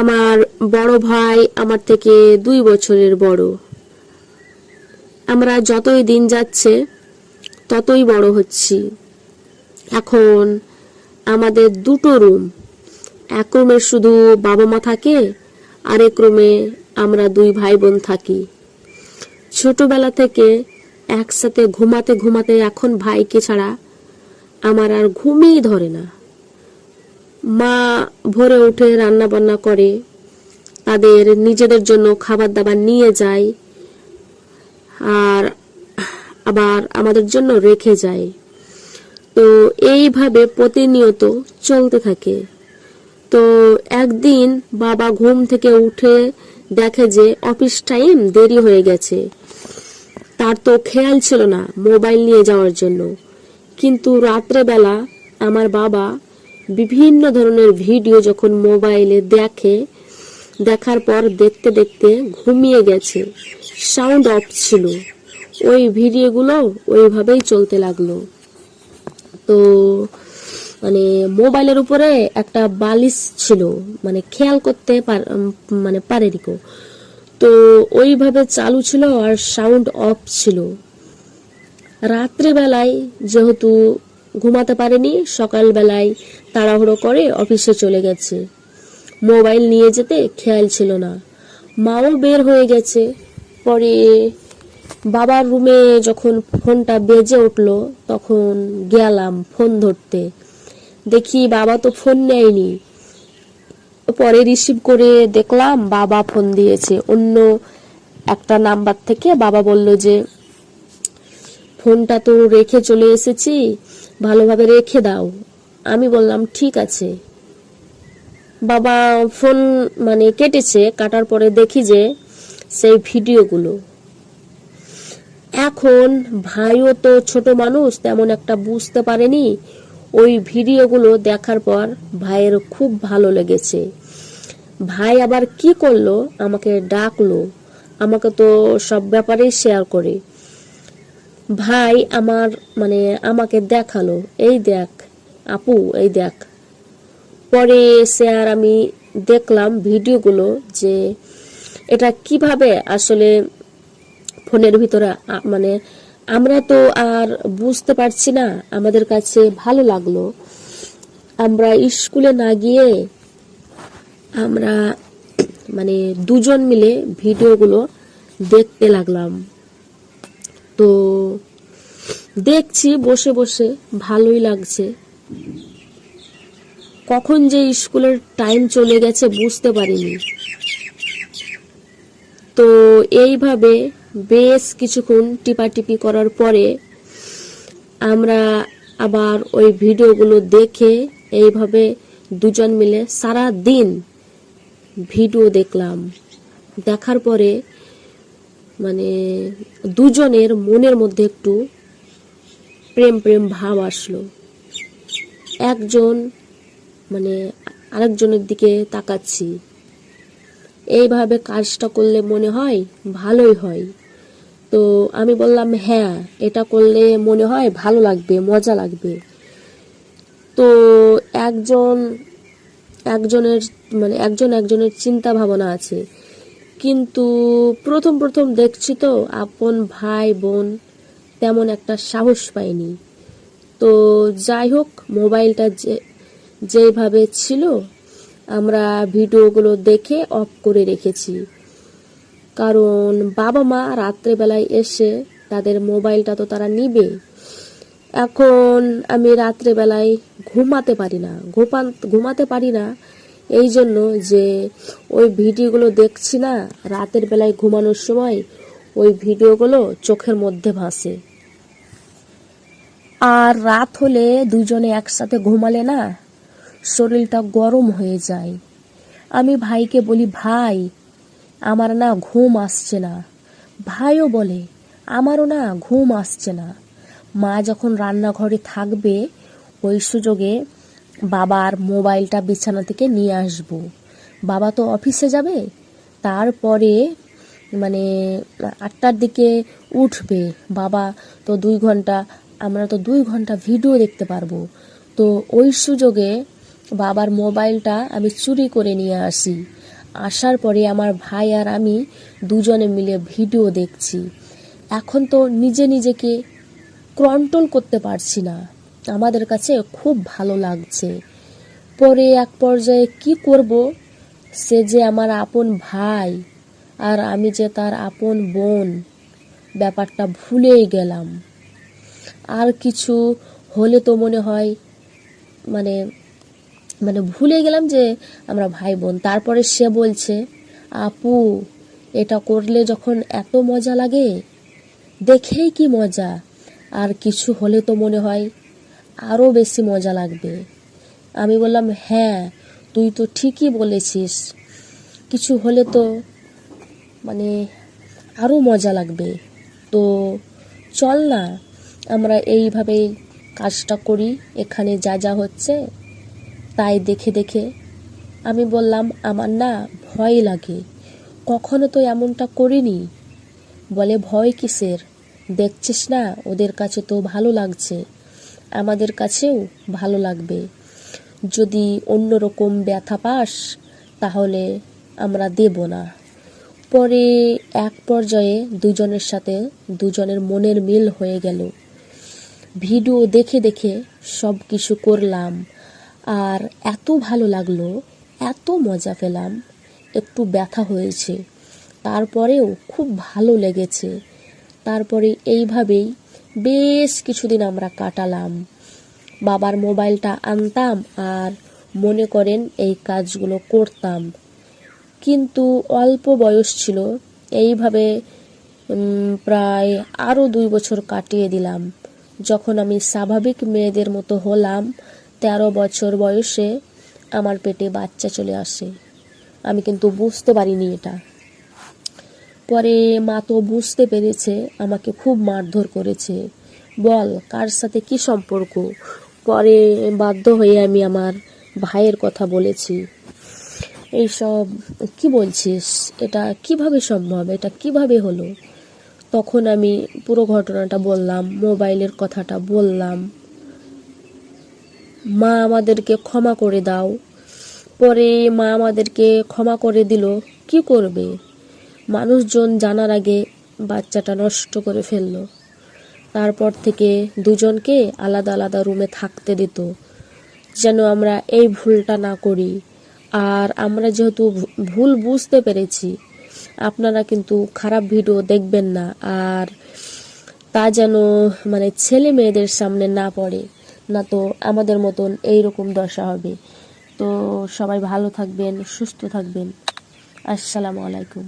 আমার বড় ভাই আমার থেকে 2 বছরের বড়। আমরা যতই দিন যাচ্ছে ততই বড় হচ্ছি। এখন আমাদের দুটো রুম, এক রুমে শুধু বাবা মা থাকে, আরেক রুমে আমরা 2 ভাই বোন থাকি। ছোটবেলা থেকে একসাথে ঘুমাতে ঘুমাতে এখন ভাইকে ছাড়া আমার আর ঘুমই ধরে না। মা ভোরে উঠে রান্না বান্না করে, তাদের নিজেদের জন্য খাবার দাবার নিয়ে যায়, আর আবার আমাদের জন্য রেখে যায়। তো এইভাবে প্রতিনিয়ত চলতে থাকে। তো একদিন বাবা ঘুম থেকে উঠে দেখে যে অফিস টাইম দেরি হয়ে গেছে। তার তো খেয়াল ছিল না মোবাইল নিয়ে যাওয়ার জন্য, কিন্তু রাত্রেবেলা আমার বাবা বিভিন্ন ধরনের ভিডিও যখন মোবাইলে দেখার পর দেখতে দেখতে ঘুমিয়ে গেছে। সাউন্ড অফ ছিল, ওই ভিডিওগুলো ওইভাবেই চলতে লাগলো। তো মোবাইলের উপরে একটা বালিশ ছিল, খেয়াল করতে পারেনি কো। তো ওইভাবে চালু ছিল আর সাউন্ড অফ ছিল। রাত্রিবেলায় যেহেতু ঘুমাতে পারেনি, সকালবেলায় তাড়াহুড়ো করে অফিসে চলে গেছে। মোবাইল নিয়ে যেতে খেয়াল ছিল না। মাও বের হয়ে গেছে। পরে বাবার রুমে যখন ফোনটা বেজে উঠলো, তখন গেলাম ফোন ধরতে। দেখি বাবা তো ফোন নেয়নি। পরে রিসিভ করে দেখলাম বাবা ফোন দিয়েছে অন্য একটা নাম্বার থেকে। বাবা বলল যে ফোনটা তো রেখে চলে এসেছি, ভালোভাবে রেখে দাও। আমি বললাম ঠিক আছে। বাবা ফোন কেটেছে। কাটার পরে দেখি যে সেই ভিডিওগুলো। এখন ভাইও তো ছোট মানুষ, তেমন একটা বুঝতে পারেনি। ওই ভিডিওগুলো দেখার পর ভাইয়ের খুব ভালো লেগেছে। ভাই আবার কি করলো, আমাকে ডাকলো। আমাকে তো সব ব্যাপারেই শেয়ার করে। ভাই আমাকে দেখালো, এই দেখ আপু, এই দেখ। পরে আর আমি দেখলাম ভিডিওগুলো যে এটা কিভাবে আসলে ফোনের ভিতরে আমরা তো আর বুঝতে পারছি না। আমাদের কাছে ভালো লাগলো। আমরা স্কুলে না গিয়ে আমরা দুজন মিলে ভিডিওগুলো দেখতে লাগলাম। তো দেখছি বসে বসে, ভালোই লাগছে। কখন যে স্কুলের টাইম চলে গেছে বুঝতে পারিনি। তো এইভাবে বেশ কিছুক্ষণ টিপাটিপি করার পরে আমরা আবার ওই ভিডিওগুলো দেখে এইভাবে দুজন মিলে সারা দিন ভিডিও দেখলাম। দেখার পরে দুজনের মনের মধ্যে একটু প্রেম প্রেম ভাব আসলো। একজন আরেকজনের দিকে তাকাচ্ছি। এইভাবে কাজটা করলে মনে হয় ভালোই হয়। তো আমি বললাম হ্যাঁ, এটা করলে মনে হয় ভালো লাগবে, মজা লাগবে। তো একজনের চিন্তা ভাবনা আছে, কিন্তু প্রথম প্রথম দেখছি তো আপন ভাই বোন, তেমন একটা সাহস পাইনি। তো যাই হোক, মোবাইলটা যেভাবে ছিল আমরা ভিডিওগুলো দেখে অফ করে রেখেছি। কারণ বাবা মা রাত্রেবেলায় এসে তাদের মোবাইলটা তো তারা নিবে। এখন আমি রাত্রেবেলায় ঘুমাতে পারি না এই জন্য যে ওই ভিডিওগুলো দেখছি না। রাতের বেলায় ঘুমানোর সময় ওই ভিডিওগুলো চোখের মধ্যে ভাসে। আর রাত হলে দুজনে একসাথে ঘুমালে না, শরীরটা গরম হয়ে যায়। আমি ভাইকে বলি, ভাই আমার না ঘুম আসছে না। ভাইও বলে, আমারও না ঘুম আসছে না। মা যখন রান্নাঘরে থাকবে, ওই সুযোগে বাবার মোবাইলটা বিছানা থেকে নিয়ে আসব। বাবা তো অফিসে যাবে, তারপরে 8টার দিকে উঠবে বাবা। তো 2 ঘন্টা, আমরা তো 2 ঘন্টা ভিডিও দেখতে পারবো। তো ওই সুযোগে বাবার মোবাইলটা আমি চুরি করে নিয়ে আসি। আসার পরে আমার ভাই আর আমি দুজনে মিলে ভিডিও দেখছি। এখন তো নিজেকে কন্ট্রোল করতে পারছি না, আমাদের কাছে খুব ভালো লাগছে। পরে এক পর্যায়ে কি করব, সে যে আমার আপন ভাই আর আমি যে তার আপন বোন, ব্যাপারটা ভুলেই গেলাম। আর কিছু হলে তো মনে হয় মানে মানে ভুলে গেলাম যে আমরা ভাই বোন। তারপরে সে বলছে, আপু এটা করলে যখন এত মজা লাগে, দেখেই কি মজা, আর কিছু হলে তো মনে হয় আরও বেশি মজা লাগবে। আমি বললাম, হ্যাঁ তুই তো ঠিকই বলেছিস, কিছু হলে তো মানে আরও মজা লাগবে। তো চল না আমরা এইভাবেই কাজটা করি, এখানে যা যা হচ্ছে তাই দেখে দেখে। আমি বললাম, আমার না ভয় লাগে, কখনো তো এমনটা করিনি। বলে, ভয় কিসের, দেখছিস না ওদের কাছে তো ভালো লাগছে, আমাদের কাছেও ভালো লাগবে। যদি অন্যরকম ব্যথা পাস তাহলে আমরা দেব না। পরে এক পর্যায়ে দুজনের সাথে দুজনের মনের মিল হয়ে গেল। ভিডিও দেখে দেখে সব কিছু করলাম, আর এত ভালো লাগলো, এত মজা পেলাম। একটু ব্যথা হয়েছে, তারপরেও খুব ভালো লেগেছে। তারপরে এইভাবেই বেশ কিছুদিন আমরা কাটালাম। বাবার মোবাইলটা আনতাম আর মনে করেন এই কাজগুলো করতাম। কিন্তু অল্প বয়স ছিল, এইভাবে প্রায় আরও 2 বছর কাটিয়ে দিলাম। যখন আমি স্বাভাবিক মেয়েদের মতো হলাম, 13 বছর বয়সে আমার পেটে বাচ্চা চলে আসে। আমি কিন্তু বুঝতে পারিনি এটা। পরে মা তো বুঝতে পেরেছে, আমাকে খুব মারধর করেছে, বল কার সাথে কি সম্পর্ক। পরে বাধ্য হয়ে আমি আমার ভাইয়ের কথা বলেছি, এইসব কি বলছিস, এটা কিভাবে সম্ভব, এটা কিভাবে হলো। তখন আমি পুরো ঘটনাটা বললাম, মোবাইলের কথাটা বললাম। মা আমাদেরকে ক্ষমা করে দাও। পরে মা আমাদেরকে ক্ষমা করে দিল। কি করবে, মানুষজন জানার আগে বাচ্চাটা নষ্ট করে ফেললো। তারপর থেকে দুজনকে আলাদা আলাদা রুমে থাকতে দিত, যেন আমরা এই ভুলটা না করি। আর আমরা যেহেতু ভুল বুঝতে পেরেছি, আপনারা কিন্তু খারাপ ভিডিও দেখবেন না, আর তা যেন ছেলে মেয়েদের সামনে না পড়ে, না তো আমাদের মতন এইরকম দশা হবে। তো সবাই ভালো থাকবেন, সুস্থ থাকবেন। আসসালামু আলাইকুম।